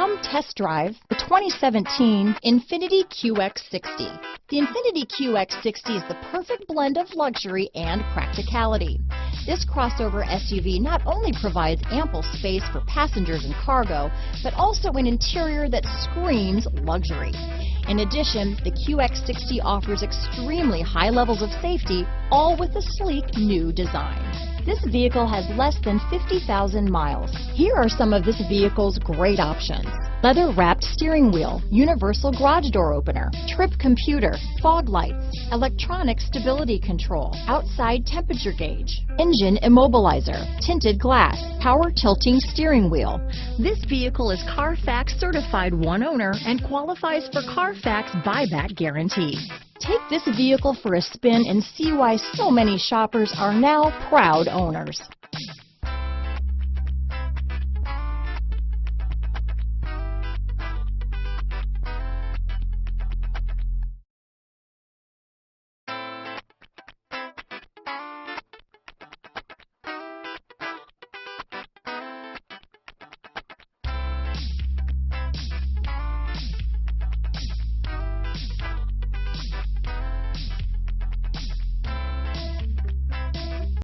Come test drive the 2017 INFINITI QX60. The INFINITI QX60 is the perfect blend of luxury and practicality. This crossover SUV not only provides ample space for passengers and cargo, but also an interior that screams luxury. In addition, the QX60 offers extremely high levels of safety, all with a sleek new design. This vehicle has less than 50,000 miles. Here are some of this vehicle's great options: leather-wrapped steering wheel, universal garage door opener, trip computer, fog lights, electronic stability control, outside temperature gauge, engine immobilizer, tinted glass, power tilting steering wheel. This vehicle is Carfax certified one owner and qualifies for Carfax buyback guarantee. Take this vehicle for a spin and see why so many shoppers are now proud owners.